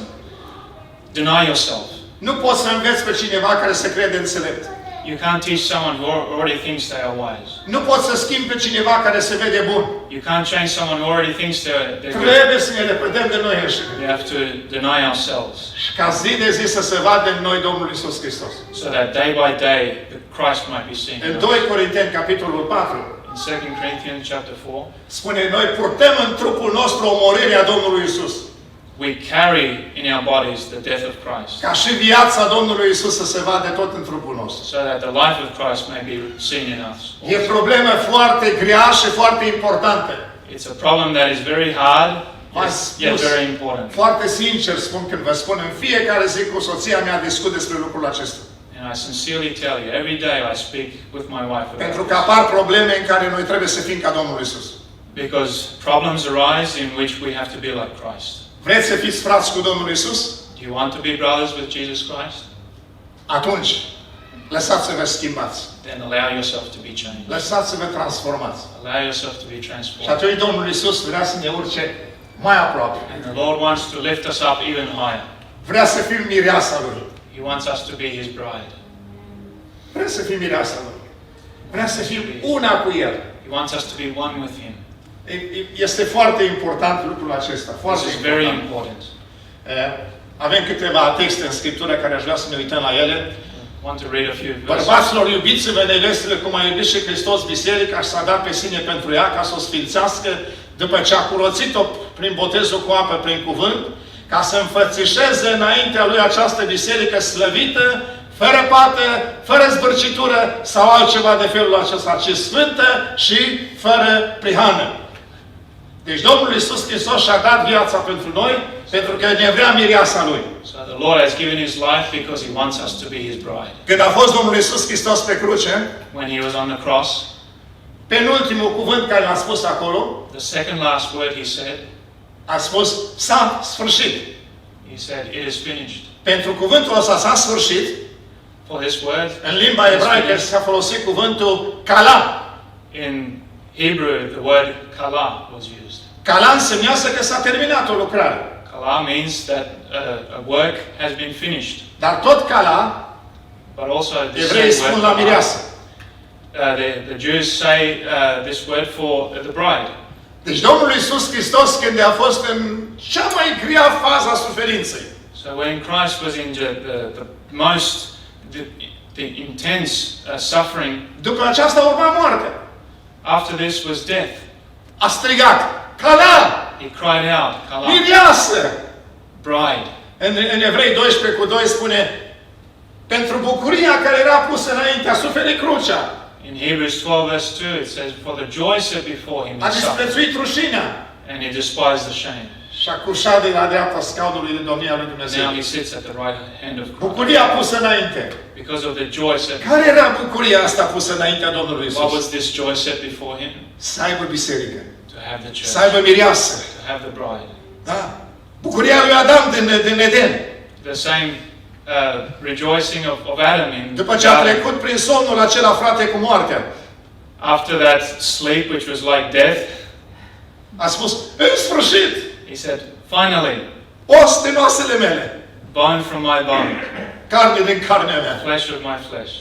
Deny yourself. Nu poți să înveți pe cineva care se crede înțelept. You can't teach someone who already thinks they are wise. Nu poți să schimbi pe cineva care se vede bun. You can't change someone who already thinks they're good. Trebuie să ne lepădăm de noi înșine. We have to deny ourselves Și ca zi de zi să se vadă în noi Domnul Isus Hristos. so that day by day Christ might be seen. În in 2 us. Corinteni, capitolul 4, In 2 Corinthians chapter 4, spune, noi purtăm în trupul nostru omorârea Domnului Isus. we carry in our bodies the death of Christ, Ca și viața Domnului Isus să se vadă tot în trupul nostru. so that the life of Christ may be seen in us. E problemă foarte grea și foarte importantă. It's a problem that is very hard, V-am yet spus, very important. foarte sincer spun când vă spun, în fiecare zi cu soția mea discut despre lucrul acesta. And I sincerely tell you, every day I speak with my wife Pentru about că this. apar probleme în care noi trebuie să fim ca Domnul Isus. Because problems arise in which we have to be like Christ. Vreți să fiți frați cu Domnul Isus? Do you want to be brothers with Jesus Christ? Atunci, lăsați-vă schimbați. Then allow yourself to be changed. Lăsați-vă transformați. Allow yourself to be Și transformed. atunci Domnul Isus vrea să ne urce mai aproape. And the Lord wants to lift us up even higher. Vrea să fim mireasa Lui. He wants us to be His bride. Vrea să fim mireasa Lui. Vrea să fim una cu El. He wants us to be one with Him. Este foarte important lucrul acesta. Foarte This is very important. important. Avem câteva texte în Scriptură care aș vrea să ne uităm la ele. I want to read a few verses. Bărbaților, iubiți-vă nevestele cum a iubit și Hristos biserica și s-a dat pe sine pentru ea ca să o sfințească după ce a curățit-o prin botezul cu apă, prin cuvânt, ca să înfățișeze înaintea lui această biserică slăvită, fără pată, fără zbârcitură sau altceva de felul acesta, ci sfântă și fără prihană. Deci Domnul Iisus Hristos și-a dat viața pentru noi, pentru că ne vrea mireasa Lui. So the Lord has given His life because He wants us to be His bride. Când a fost Domnul Iisus Hristos pe cruce, When He was on the cross, penultimul cuvânt care l-a spus acolo, the second last word He said, a spus, s-a sfârșit. He said, "It is finished." Pentru cuvântul ăsta s-a sfârșit, For this word, în limba ebraică s-a folosit cuvântul kala. in Hebrew, the word kala was used. Kala însemnează că s-a terminat o lucrare. Kala means that a work has been finished. Dar tot kala, But also the evreii same spun word, la mireasă. the Jews say this word for the bride. Deci Domnul Iisus Hristos, când a fost în cea mai grea fază a suferinței, So when Christ was in the most the intense suffering, după aceasta urma moartea. after this was death. A strigat, kala, He cried out, "Kala, mireasă! bride." În Evrei 12 cu 2 spune, pentru bucuria care era pusă înainte, a suferit crucea. In Hebrews 12 verse 2 it says, "For the joy set before him, A he suffered, disprețuit rușinea and he despised the shame. și a cușat de la dreapta scaunului de domnia lui Dumnezeu. Now he sits at the right hand of Christ." Bucuria pusă înainte. Because of the joy set. Care era bucuria asta pusă înaintea Domnului What Isus? was this joy set before him? Să aibă biserică. To have the church, Să aibă mireasă. to have the bride. Da? Bucuria lui Adam din Eden. The same rejoicing of Adam in După ce a garden. trecut prin somnul acela, frate, cu moartea, After that sleep, which was like death, a spus, în sfârșit, he said, "Finally." os din oasele mele, bone from my bone, carne din carnea mea. flesh of my flesh.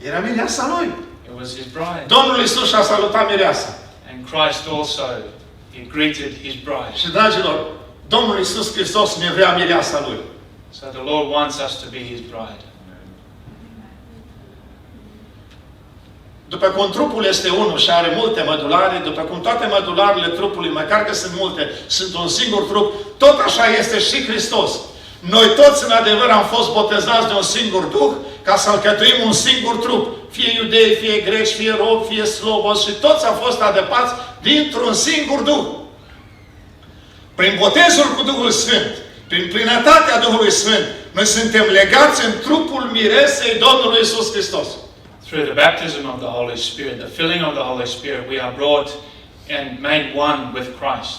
Era mireasa lui. It was his bride. Domnul Iisus și-a salutat mireasa. And Christ also, he greeted his bride. Și, dragilor, Domnul Iisus Hristos ne vrea mireasa lui. So the Lord wants us to be his bride. După cum trupul este unul și are multe mădulare, după cum toate mădularele trupului, măcar că sunt multe, sunt un singur trup, tot așa este și Hristos. Noi toți, în adevăr, am fost botezați de un singur Duh, ca să alcătuim un singur trup. Fie iudei, fie greci, fie robi, fie slobos, și toți au fost adăpați dintr-un singur Duh. Prin botezul cu Duhul Sfânt, prin plinătatea Duhului Sfânt, noi suntem legați în trupul miresei Domnului Iisus Hristos. Through the baptism of the Holy Spirit, the filling of the Holy Spirit, we are brought and made one with Christ.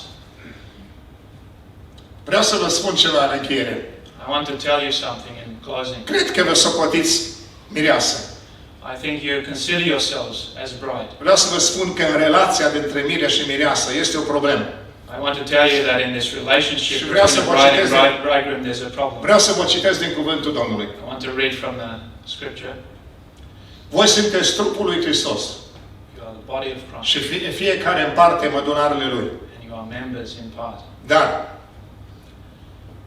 Vreau să vă spun ceva în încheiere. I want to tell you something in closing. Cred că vă socotiți mireasă. I think you consider yourselves as bride. Vreau să vă spun că în relația dintre mire și mireasă este o problemă. I want to tell you that in this relationship Și vreau between să the vă bride and citesc bridegroom, there's a problem. Vreau să vă citesc din cuvântul Domnului. I want to read from the scripture. Voi sunteți trupul lui Hristos You are the body of Christ, și fiecare în parte mădunarele lui. and you are members in part. Dar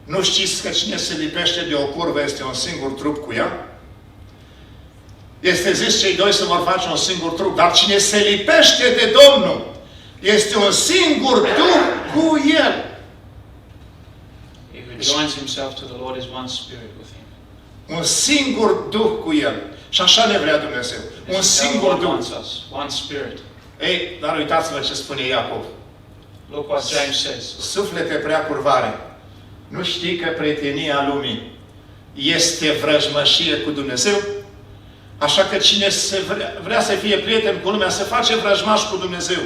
nu știți că cine se lipește de o curvă este un singur trup cu ea? Este zis cei doi să vor face un singur trup, dar cine se lipește de Domnul este un singur Duh cu El. He who joins himself to the Lord is one spirit with him. Un singur Duh cu El. Și așa ne vrea Dumnezeu. Un This is how the singur Lord Duh. wants us, one spirit. Ei, dar uitați-vă ce spune Iacov. Look what James says. Suflete prea curvare, nu știi că prietenia lumii este vrăjmășie cu Dumnezeu? Așa că cine vrea să fie prieten cu lumea, se face vrăjmaș cu Dumnezeu.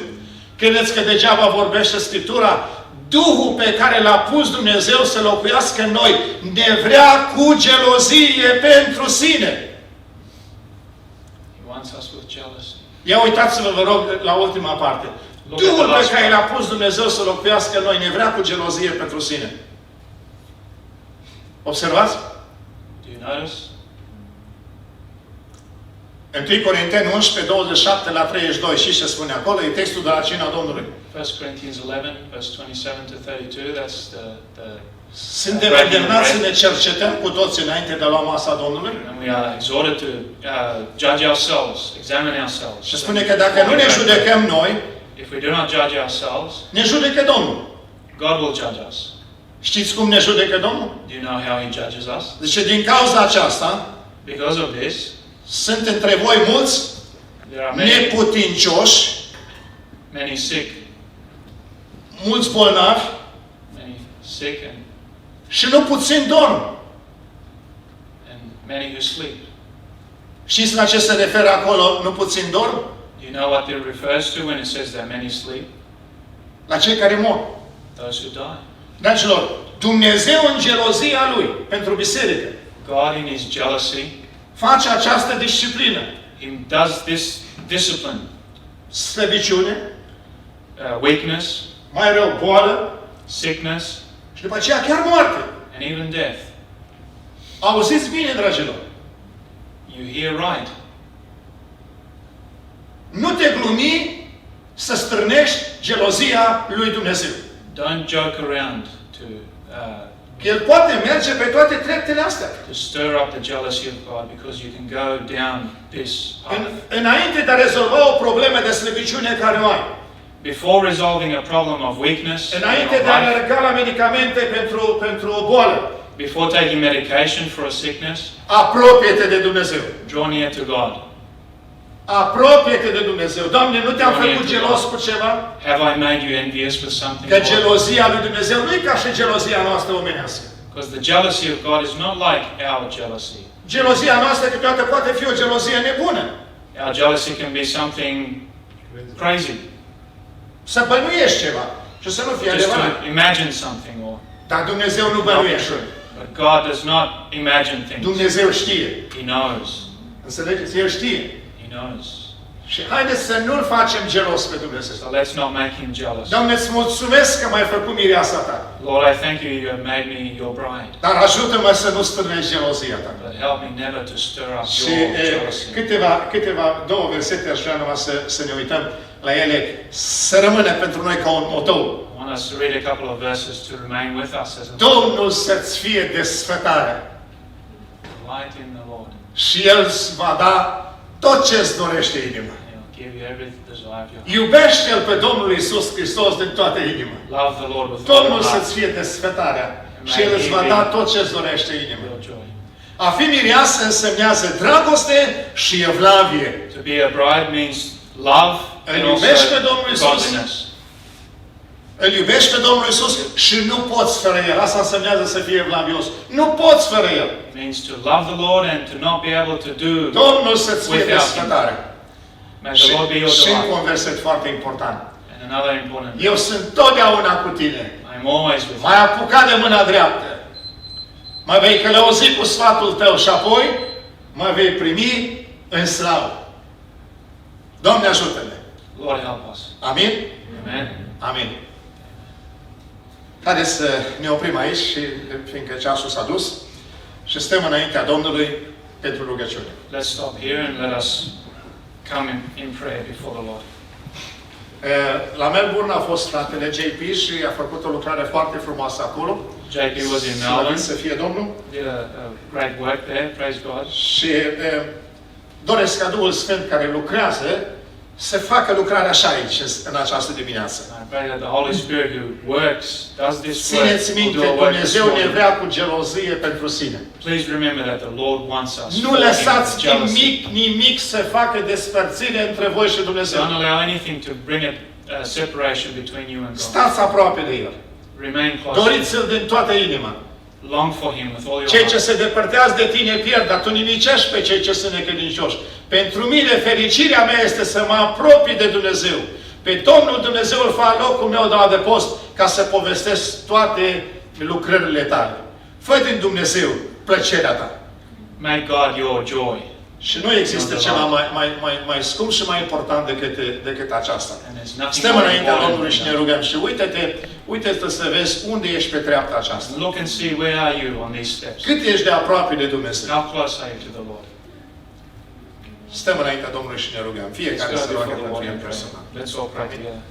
Credeți că degeaba vorbește Scriptura? Duhul pe care l-a pus Dumnezeu să locuiască în noi ne vrea cu gelozie pentru sine. He wants us with jealousy. Ia uitați-vă, vă rog, la ultima parte. Duhul pe care l-a pus Dumnezeu să locuiască în noi ne vrea cu gelozie pentru sine. Observați? Do you notice? 1 Corinteni 11, 27 la 32. Și ce spune acolo? E textul de la Cina Domnului. 1 Corinthians 11, verse 27 to 32, that's the Suntem îndemnați să ne cercetăm cu toți înainte de a lua masa Domnului. and we are exhorted to judge ourselves, examine ourselves. Și spune că dacă nu ne judecăm noi, If we do not judge ourselves, ne judecă Domnul. God will judge us. Știți cum ne judecă Domnul? Do you know how He judges us? Zice, din cauza aceasta, Because of this, sunt între voi mulți there are many, neputincioși, many sick, mulți bolnavi many sick și nu puțin dorm. and many who sleep. Știți la ce se referă acolo, nu puțin dorm? Do you know what it refers to when it says that many sleep? La cei care mor. Those who die. Dragilor, Dumnezeu în gelozia Lui pentru biserică God in His jealousy, face această disciplină. He does this discipline, Slăbiciune, weakness, mai rău boală sickness, și după aceea chiar moarte. and even death. Auziți bine, dragilor. You hear right. Nu te glumi să strânești gelozia lui Dumnezeu. Don't joke around to El poate merge pe toate treptele astea. stir up the jealousy of God, because you can go down this path. Înainte de a rezolva o problemă de slăbiciune care o ai, Before resolving a problem of weakness in înainte your de a life, alerga la medicamente pentru o boală, before taking medication for a sickness, apropie-te de Dumnezeu. draw near to God. Apropie-te de Dumnezeu. Doamne, nu te-am Doamne, făcut gelos cu ceva? Have I made you envious with something? Că more? gelozia lui Dumnezeu nu e ca și gelozia noastră omenească. Because the jealousy of God is not like our jealousy. Gelozia noastră câteodată poate fi o gelozie nebună. Our jealousy can be something crazy, Să bănuiești ceva și să nu fie just adevărat. to imagine something or Dar Dumnezeu nu not be bănuiește. true. But God does not imagine things. Dumnezeu știe. He knows. Înțelegeți? El știe. He knows. Și haideți să nu-L facem gelos pe Dumnezeu. So let's not make him jealous. Doamne, îți mulțumesc că m-ai făcut mireasa ta. Lord, I thank you you have made me your bride. Dar ajută-mă să nu stârnești gelozia ta. But help me never to stir up Și your jealousy. două versete aș vrea numai să ne uităm la ele, să rămână pentru noi ca un motou. I want us to read a couple of verses to remain with us as a Domnul să-ți fie desfătarea light in the Lord. și El îți va da tot ce-ți dorește inima. He'll give you every desire of your heart. Iubește-L pe Domnul Iisus Hristos din toată inima. Love the Lord with all Domnul your să-ți heart, fie desfătarea și El îți va da tot ce-ți dorește inima. your joy. A fi mireasă însemnează dragoste și evlavie. To be a bride means love and Îl iubești pe also Domnul Iisus? godliness. Îl iubești pe Domnul Iisus și nu poți fără El. Asta însemnează să fie evlavios. Nu poți fără El. It means to love the Lord and to not be able to do Domnul să-ți fie without him. desfătare. May the Lord be your Și încă delight. un verset foarte important. And another important. Eu sunt totdeauna cu tine. I am always with you. M-ai apucat de mâna dreaptă. Mă vei călăuzi cu sfatul tău și apoi mă vei primi în slavă. Doamne ajută-ne! Lord help us. Amin? Amen. Amin. Haideți să ne oprim aici, și, fiindcă ceasul s-a dus, și stăm înaintea Domnului pentru rugăciune. Let's stop here and let us come in prayer before the Lord. La Melbourne a fost fratele JP și a făcut o lucrare foarte frumoasă acolo. JP was in Slăvit Melbourne, să fie Domnul. did a great work there, praise God. Și doresc ca Duhul Sfânt care lucrează să facă lucrarea așa aici, în această dimineață. I pray that the Holy Spirit who works, does this work, Țineți will minte, do a work this Dumnezeu ne morning. vrea cu gelozie pentru sine. Please remember that the Lord wants us. Nu for him lăsați with jealousy. nimic să facă despărțire între voi și Dumnezeu. Don't allow anything to bring a separation between you and God. Stați aproape de El. Remain close. Doriți-L din toată inima. Long for Him with all your Cei ce heart. se depărtează de tine pierd, dar tu nimicești pe cei ce sunt necredincioși. Pentru mine, fericirea mea este să mă apropii de Dumnezeu. Pe Domnul Dumnezeu îl fac locul meu de adăpost ca să povestesc toate lucrările tale. Fă din Dumnezeu plăcerea ta. Make God your joy. Și nu există ceva mai scump și mai important decât aceasta. And there's nothing Stăm more înaintea important Domnului și than ne that. rugăm. Și uite-te să vezi unde ești pe treapta aceasta. Look and see where are you on these steps. Cât ești de aproape de Dumnezeu. How close are you to the Lord? Stăm înaintea Domnului și ne rugăm. Let's Fiecare go să roagă before the pentru Lord el and pray. personal. Let's all pray together.